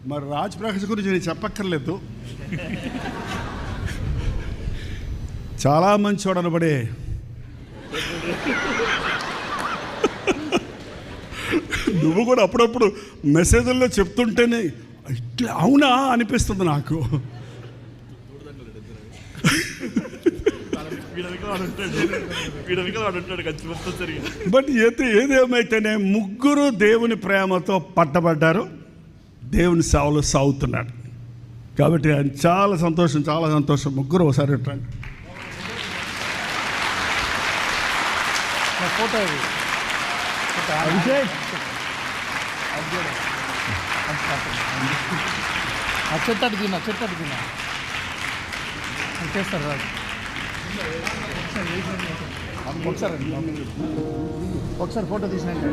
మరి రాజ్ ప్రకాష్ గురించి నేను చెప్పక్కర్లేదు. చాలా మంచివాడు అనబడే నువ్వు కూడా అప్పుడప్పుడు మెసేజ్ల్లో చెప్తుంటేనే ఇట్లా అవునా అనిపిస్తుంది నాకు. బట్ ఏదేమైతేనే ముగ్గురు దేవుని ప్రేమతో పట్టబడ్డారు, దేవుని సేవలో సాగుతున్నాడు. కాబట్టి ఆయన చాలా సంతోషం. ముగ్గురు ఒకసారి రండి. ఫోటో చెట్టు తిన్నా చేస్తారు రాదు. ఒకసారి ఫోటో తీసినండి.